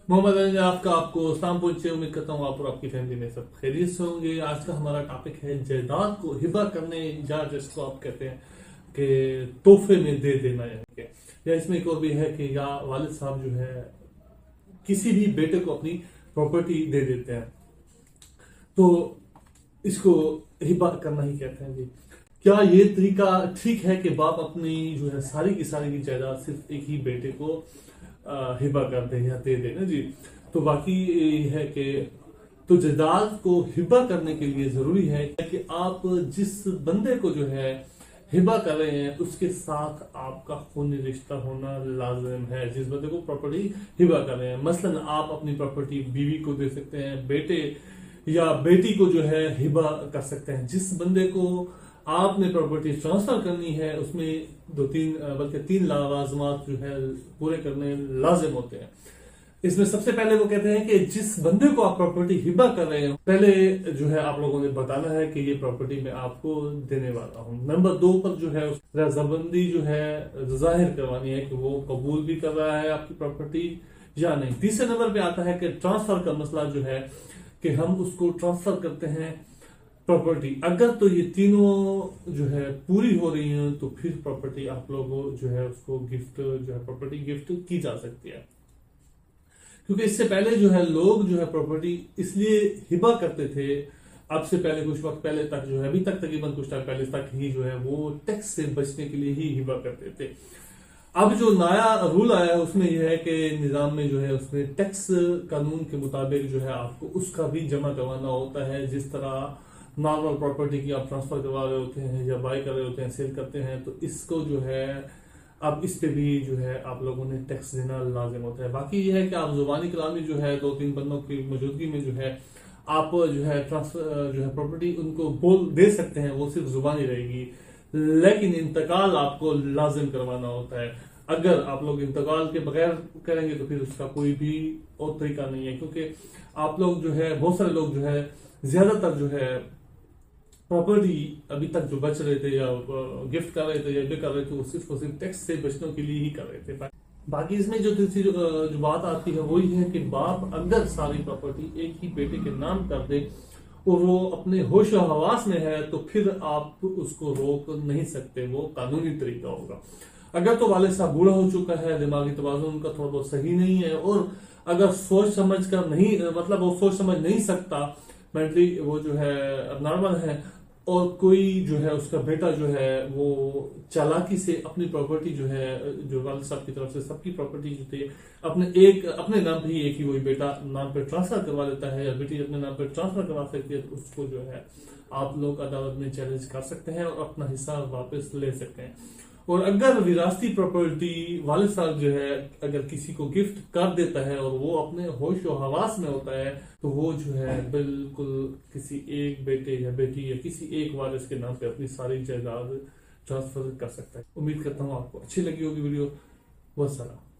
मोहम्मद अनजाफ का आपको सलाम पहुंचे। उम्मीद करता हूँ आप और आपकी फैमिली में सब खैरियत से होंगे। आज का हमारा टॉपिक है जायदाद को हिबा करने, या जिसको आप कहते हैं कि तोहफे में दे देना, यानी कि या इसमें एक और भी है कि या वालिद साहब जो है किसी भी बेटे को अपनी प्रॉपर्टी दे देते हैं, तो इसको हिबा करना ही कहते हैं जी। क्या ये तरीका ठीक है कि बाप अपनी जो है सारी की जायदाद सिर्फ एक ही बेटे को हिबा कर दे या दे दे ना जी? तो बाकी ये है कि तो जायदाद को हिबा करने के लिए जरूरी है कि आप जिस बंदे को जो है हिबा कर रहे हैं उसके साथ आपका खूनी रिश्ता होना लाजिम है। जिस बंदे को प्रॉपर्टी हिबा कर रहे हैं, मसलन आप अपनी प्रॉपर्टी बीवी को दे सकते हैं, बेटे या बेटी को जो है हिबा कर सकते हैं। जिस बंदे को आपने प्रॉपर्टी ट्रांसफर करनी है उसमें दो तीन बल्कि तीन लावाजमात जो है पूरे करने लाजिम होते हैं। इसमें सबसे पहले वो कहते हैं कि जिस बंदे को आप प्रॉपर्टी हिबा कर रहे हैं, पहले जो है आप लोगों ने बताना है कि ये प्रॉपर्टी मैं आपको देने वाला हूँ। नंबर 2 पर जो है रजामंदी जो है जाहिर करवानी है कि वो कबूल भी कर रहा है आपकी प्रॉपर्टी या नहीं। तीसरे नंबर पे आता है कि ट्रांसफर का मसला जो है कि हम उसको ट्रांसफर करते हैं प्रॉपर्टी। अगर तो ये तीनों जो है पूरी हो रही हैं तो फिर प्रॉपर्टी आप लोगों जो है उसको गिफ्ट जो है प्रॉपर्टी गिफ्ट की जा सकती है। क्योंकि इससे पहले जो है लोग जो है प्रॉपर्टी इसलिए हिबा करते थे, अब से पहले कुछ वक्त पहले तक जो है, अभी तक तकरीबन कुछ टाइम पहले तक ही जो है वो टैक्स से बचने के लिए ही हिबा करते थे। अब जो नया रूल आया है उसमें यह है कि निजाम में जो है उसमें टैक्स कानून के मुताबिक जो है आपको उसका भी जमा करवाना होता है। जिस तरह नॉर्मल प्रॉपर्टी की आप ट्रांसफर करवा रहे होते हैं या बाय कर रहे होते हैं, सेल करते हैं, तो इसको जो है अब इस पे भी जो है आप लोगों ने टैक्स देना लाजिम होता है। बाकी ये है कि आप जुबानी कलामी जो है 2-3 बंदों की मौजूदगी में जो है आप जो है ट्रांसफर जो है प्रॉपर्टी उनको बोल दे सकते हैं, वो सिर्फ जुबानी रहेगी, लेकिन इंतकाल आपको लाजिम करवाना होता है। अगर आप लोग इंतकाल के बगैर करेंगे तो फिर उसका कोई भी और तरीका नहीं है, क्योंकि आप लोग जो है बहुत सारे लोग जो है ज्यादातर जो है प्रॉपर्टी अभी तक जो बच रहे थे या गिफ्ट कर रहे थे या कर रहे थे वो सिर्फ और सिर्फ टैक्स से बचने के लिए ही कर रहे थे। बाकी इसमें जो तीसरी जो बात आती है वो ये है कि बाप अगर सारी प्रॉपर्टी एक ही बेटे के नाम कर दे और वो अपने होश और हवास में है तो फिर आप उसको रोक नहीं सकते, वो कानूनी तरीका होगा। अगर तो वालिद साहब बूढ़ा हो चुका है, दिमागी तवाज़ुन उनका थोड़ा बहुत सही नहीं है, और अगर सोच समझ कर नहीं मतलब वो सोच समझ नहीं सकता, मेंटली वो जो है नॉर्मल है, और कोई जो है उसका बेटा जो है वो चालाकी से अपनी प्रॉपर्टी जो है जो वालिद साहब की तरफ से सबकी प्रॉपर्टी जो थी अपने नाम पे ही एक ही वही बेटा नाम पे ट्रांसफर करवा लेता है या बेटी अपने नाम पे ट्रांसफर करवा सकती है, तो उसको जो है आप लोग अदालत में चैलेंज कर सकते हैं और अपना हिस्सा वापस ले सकते हैं। और अगर विरासती प्रॉपर्टी वालिद साहब जो है अगर किसी को गिफ्ट कर देता है और वो अपने होश और हवास में होता है, तो वो जो है बिल्कुल किसी एक बेटे या बेटी या किसी एक वारिस के नाम पे अपनी सारी जायदाद ट्रांसफर कर सकता है। उम्मीद करता हूँ आपको अच्छी लगी होगी वीडियो। वस्सलाम।